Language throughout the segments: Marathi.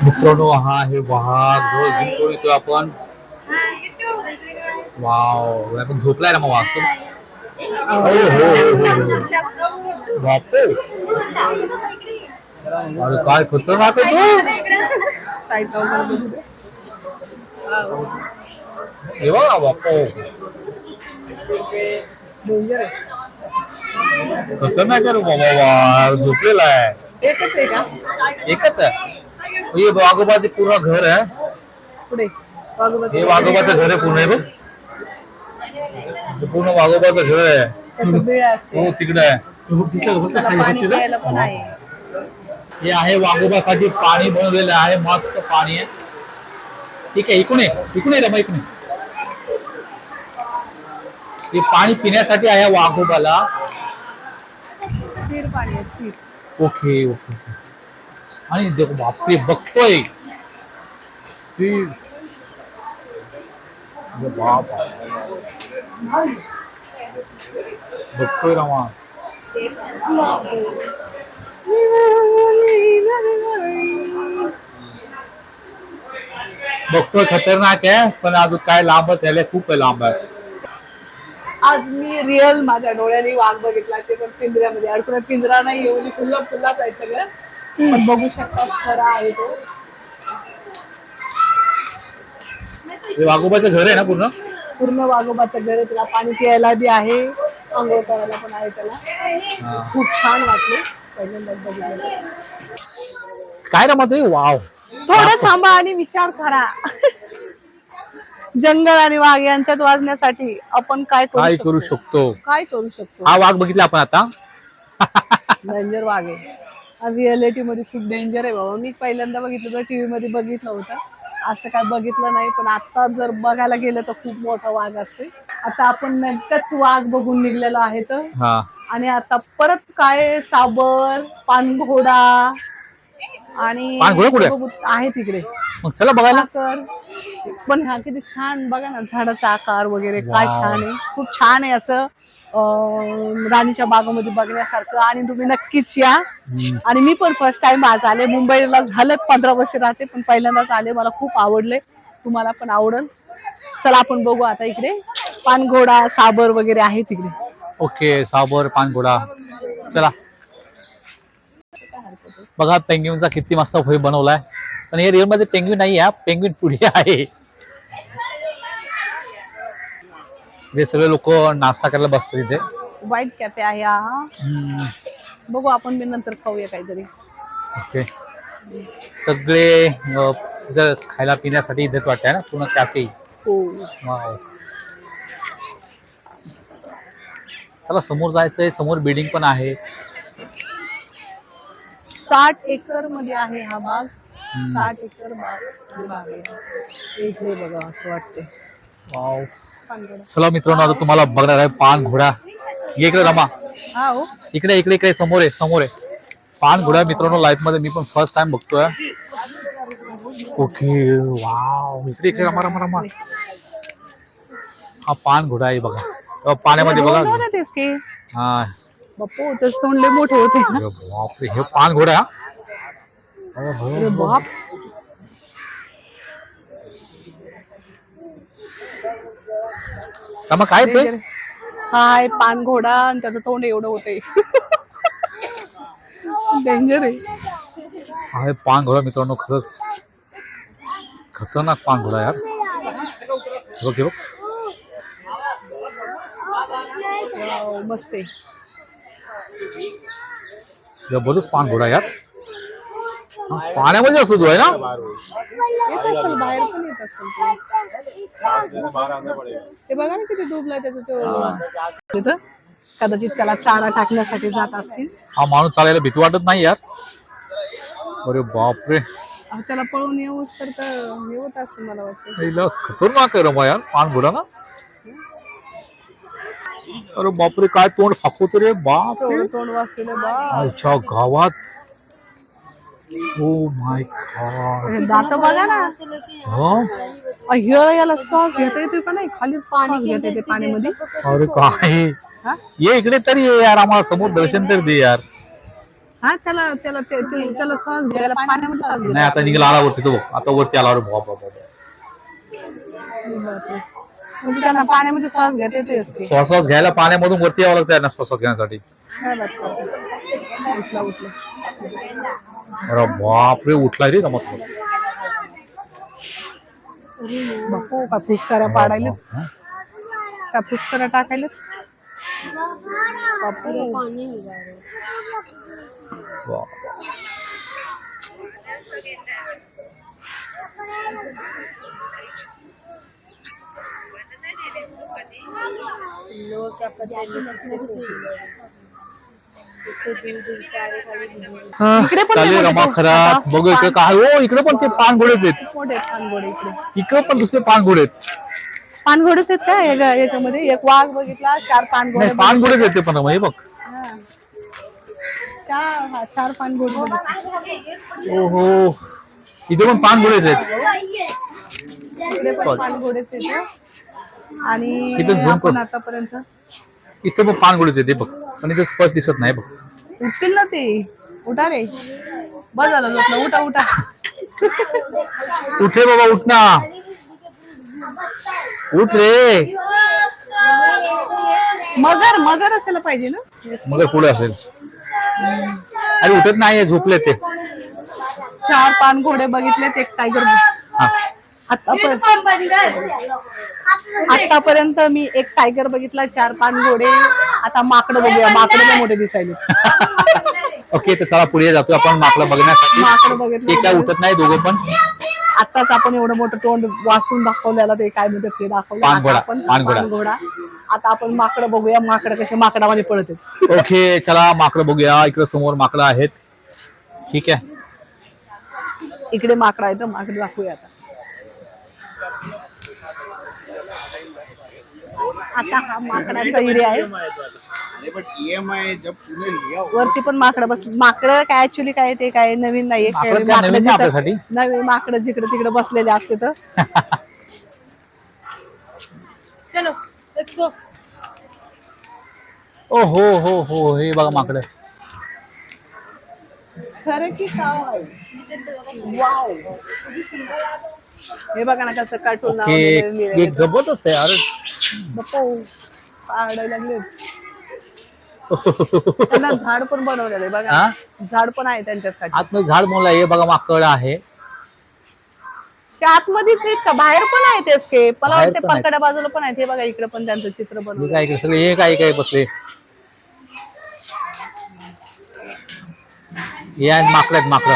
मित्रांनो हा आहे वाघ जो झोपतो इथं आपण. वाव आपण झोपलाय ना मग वाघ तो. अरे हो हो हो हो. बापरे अरे काय खतरनाक आहे तो. हे बघा बापरे खतरनाक आहे रे बाबा. वाघ झोपलेला आहे. एकच आहे का? एकच आहे. हे वाघोबाचे पूर्ण घर आहे. पुढे हे वाघोबाचं घर आहे पूर्ण. हे बघ हे पूर्ण वाघोबाचं घर आहे. हो तिकडे आहे. हे आहे वाघोबासाठी पाणी बनवलेलं आहे. मस्त पाणी आहे. ठीक आहे इकडून इकडून रे मग इकडून. हे पाणी पिण्यासाठी आहे वाघोबाला. स्थिर पाणी आहे स्थिर. ओके ओके आणि देखो बापरे बघतोय बाप बघतोय रमा. बघतोय खतरनाक आहे पण अजून काय लांबच आहे. खूप लांब आहे. आज मी रिअल माझ्या डोळ्याने वाघ बघितला. ते पण पिंजऱ्यामध्ये अडकून. पिंजरा नाही एवढी खुल्लाच आहे सगळं. पण बघू शकता खरा आहे तो. हे वाघोबाचं घर आहे ना पूर्ण. पूर्ण वाघोबाचं घर आहे. त्याला पाणी पियायला बी आहे. आंघोळ करायला पण आहे त्याला. खूप छान वाटले पहिल्यांदाच बघितलं. काय रमत वाव. थोडं थांबा आणि विचार करा. जंगल आणि वाघ यांच्यात वाजण्यासाठी आपण काय करू शकतो. काय करू शकतो. हा वाघ बघितला आपण आता. डेंजर वाघ आहे. रिअलिटी मध्ये खूप डेंजर आहे बाबा. मी पहिल्यांदा बघितलं तर टीव्ही मध्ये बघितलं होतं. असं काय बघितलं नाही पण आता जर बघायला गेलं तर खूप मोठा वाघ असते. आता आपण नेमकंच वाघ बघून निघलेलो आहे तर. आणि आता परत काय साबर पाणघोडा आणि आहे तिकडे. मग चला बघायला. पण हा किती छान बघा ना झाडाचा आकार वगैरे काय छान आहे. खूप छान आहे असं राणीच्या बागेमध्ये बघण्यासारखं. आणि तुम्ही नक्कीच या. आणि मी पण फर्स्ट टाइम आज आले. मुंबईला झालं 15 वर्ष राहते पण पहिल्यांदाच आले. मला खूप आवडले. तुम्हाला पण आवडेल. चला आपण बघू आता इकडे पाणघोडा साबर वगैरे आहे तिकडे. ओके साबर पाणघोडा चला. बघा पेंग्विनचा किती मस्त बनवलाय. पण हे रिअल मध्ये पेंग्विन नाही आहे. पेंग्विन पुढे आहे. हे सगळे लोक नाश्ता करायला बसतात इथे. व्हाईट कॅफे आहे हा. बघू आपण बी नंतर खाऊया काहीतरी. ओके सगळे इथं खायला पिण्यासाठी इथेच वाटतंय ना पूर्ण कॅफे. वाव. चला समोर जायचंय. समोर बिल्डिंग पण आहे. 60 एकर मध्ये आहे हा भाग. 60 एकर भाग आहे. इकडे बघा असं वाटते. वाव. चला मित्रांनो आता तुम्हाला बघणार आहे पाणघोडा. इकडे रमा. इकडे इकडे इकडे समोर आहे पाणघोडा. मित्रांनो लाईफ मध्ये मी पण फर्स्ट टाइम बघतोय. Okay wow. इकडे इकडे रमा रमा रमा. हा पाणघोडा आहे बघा. पाण्यामध्ये बघा. हा बापू तर तोंडले मोठे होते. बापरे हे पाणघोडा. बाप मग काय ते हाय पाणघोडा आणि त्याचं तोंड एवढं होते. डेंजर आहे. हा पाणघोडा मित्रांनो खरंच खतरनाक पाणघोडा यार. बघ मस्त आहे. जबरदस्त पाणघोडा यार. पाण्यामध्ये असतो तो आहे ना. बाहेर पण येत असेल ते बघा ना किती डुबलाय त्याचं. कदाचित त्याला चारा टाकण्यासाठी जात असतील. हा माणूस चालायला भीती वाटत नाही यार. अरे बापरे त्याला पळून येऊस तर हे होत असतं मला वाटतं. खतरनाक आहे रमा यार पाणघोडा ना. अरे बापरे काय तोंड फाकवतो रे बाप. तोंड वाचलेलं अच्छा गावात. Oh my God. दात बघा ना. याला श्वास घेता येते का नाही. खाली श्वास घेता येते पाण्यामध्ये. अरे काय ये इकडे तरी ये यार. आम्हाला समोर दर्शन तरी दे यार. हा त्याला त्याला त्याला श्वास घ्यायला पाण्यामध्ये श्वास नाही घ्यायला आता निघाला आला वरती तो बघ आता वरती आला म्हणजे त्यांना पाण्यामध्ये श्वास घेता येतेच की. श्वास घ्यायला पाण्यामधून वरती यावं लागतं ना श्वास घेण्यासाठी. उठला उठला अरे बापरे उठलाय रे मस्त. बापू का पुष्कऱ्या पाडायला का पुष्कऱ्या टाकायला चालेल रमा खरा बघू इकडे काय हो इकडे पण ते पानघोडेच आहेत. मोठे पानघोडे इकडे पण दुसरे पानघोडे आहेत. पानघोडेच आहेत का याच्यामध्ये एक वाघ बघितला 4 पानघोडे नाही पानघोडेच आहेत ते पण हे बघ. चार पानघोडे बघितले. ओहो इथे पण पानघोडेच आहेत. इकडे पण पानघोडेच आहेत आणि इथं झूम आपण कर. आतापर्यंत इथे पण पानघोडेच आहेत ते बघ पण इथे स्पष्ट दिसत नाही बघ. उठतील ना ते उठा रे बस झालं लोटलं उठा उठा उठ रे बाबा उठ ना उठ रे. मगर मगर असायला पाहिजे ना मगर पुढे असेल. अरे उठत नाही झोपले ते. 4 पानघोडे बघितलेत एक टायगर हा आतापर्यंत मी एक टायगर बघितला 4 पानघोडे. आता माकडं बघूया माकडं पण मोठे दिसायले. ओके तर चला पुढे जातो आपण माकडं बघण्यासाठी. माकडं बघितलं ते काय उठत नाही दोघं पण. आताच आपण एवढं मोठं तोंड वाचून दाखवल्याला ते काय म्हणतात ते दाखवलं. पानघोडा, आता आपण पानघोडा. पानघोडा. आता आपण माकडं बघूया माकडं कसे माकडामध्ये पळत आहेत. ओके चला माकडं बघूया. इकडे समोर माकडं आहेत. ठीक आहे इकडे माकडं आहेत माकडं दाखवूया आता हा माकडाचा एरिया आहे. वरती पण माकडं बस माकडं काय ऍक्च्युली काय ते काय नवीन नाहीये. माकडं काय नवीन नाही आपल्यासाठी. नवीन माकडं जिकडे तिकडे बसलेले असते तर चलो लेट्स गो. ओ हो हो हो हे बघा माकडं. खरं की काय वाव हे बघा ना कसं कार्टून नाव ओके एक जबरदस्त आहे अरे. बापू पाडायला लागले. त्यांना झाड पण बनवलेलं आहे बघा. झाड पण आहे त्यांच्यासाठी. आतमध्ये झाड मोला हे बघा माकड आहे. त्या आतमध्येच आहेत का बाहेर पण आहे तेच के मला बाहेर वाटते पण आहेत. पलकड्या बाजूला पण आहे. हे बघा इकडे पण त्यांचं चित्र हे बनवलं. काय सगळे हे काय काय बसले. हे आहेत माकड आहेत माकड.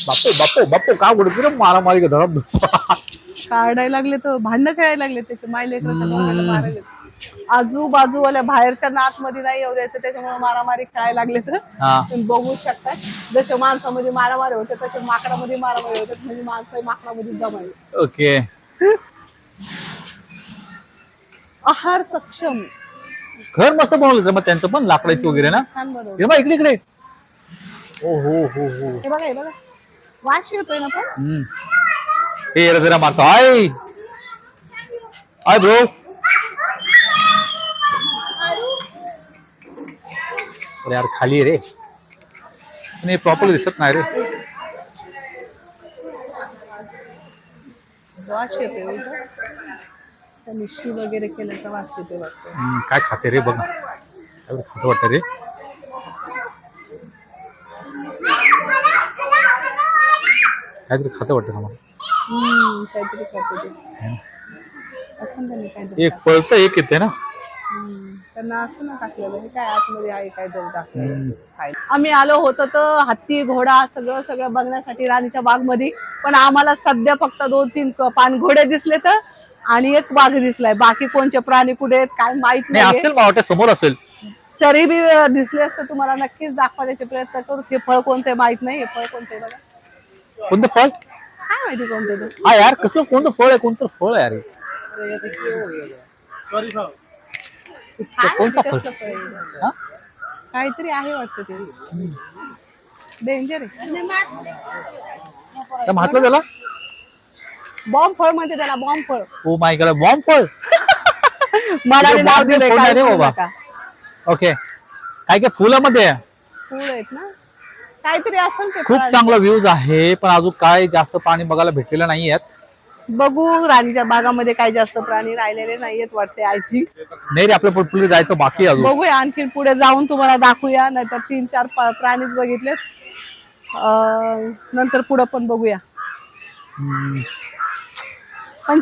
बापू बापू बापू का उडत रे मारामारी धडक. काढायला लागले तर भांडण खेळायला लागले त्याचे माय लेकर. आजूबाजूवाल्या बाहेरच्या नात मध्ये नाही येऊ द्यायचं त्याच्यामुळे मारामारी खेळायला लागले तर तुम्ही बघू शकता. जसे माणसामध्ये मारामारी होते तसे माकडामध्ये मारामारी होते. म्हणजे माणसं माकडामध्ये जमायला. ओके आहार सक्षम घर मस्त बनवलं मग त्यांचं पण लाकडाची वगैरे ना. छान बनवलं. हे बघ इकडे इकडे. ओ हो हो हो हे बघा हे बघा वास येतोय ना पण. हे जरा मारतो हाय हाय ब्रो. अरे यार खाली रे पण प्रॉपर दिसत नाही रे. वास येतोय त्यांनी शी वगैरे केल्याचा वास येतोय वाटतं. काय खाते रे बघ ना खातं वाटतं रे. काहीतरी खातं वाटतं ना मला. काहीतरी खाते ते असं त्यांनी काहीतरी एक पळतं एक येते ना. त्यांना असं ना टाकलेलं हे काय आतमध्ये आहे काय तरी टाकलेलं. आम्ही आलो होतो तर हत्ती घोडा सगळं सगळं बघण्यासाठी राणीच्या बाग मध्ये. पण आम्हाला सध्या फक्त 2-3 पानघोडे दिसले तर आणि एक वाघ दिसलाय. बाकी कोणचे प्राणी कुठे आहेत काय माहित नाही. असतील मला समोर असेल तरी बी दिसले असते तुम्हाला नक्कीच दाखवण्याचे प्रयत्न करू. हे फळ कोणते माहित नाही. हे फळ कोणते बघा. कोणतं फळ काय माहिती कोणतं ते. हा यार कसलं कोणतं फळ आहे कोणतं फळ आहे यार. कोणता फळ काहीतरी आहे वाटतं ते. डेंजर आहे. म्हटलं त्याला बॉम्ब फळ म्हणते त्याला बॉम्ब फळ. ओ माय गॉड बॉम्ब फळ. मला नाव दिलंय बाबा. ओके काय काय फुलामध्ये फुल आहेत ना, काहीतरी असेल ते खूप प्राणी. चांगला व्ह्यूज आहे, पण अजून काय जास्त प्राणी बघायला भेटलेलं नाहीयेत. बघू राणीच्या बागामध्ये काही जास्त प्राणी राहिलेले नाहीयेत वाटते आय थिंक. नाही रे, आपल्या पुढे जायचं बाकी आहे अजून. बघूया आणखी पुढे जाऊन तुम्हाला दाखवूया, नाहीतर 3-4 प्राणीच बघितलेत. नंतर पुढे पण बघूया. हम्म. पण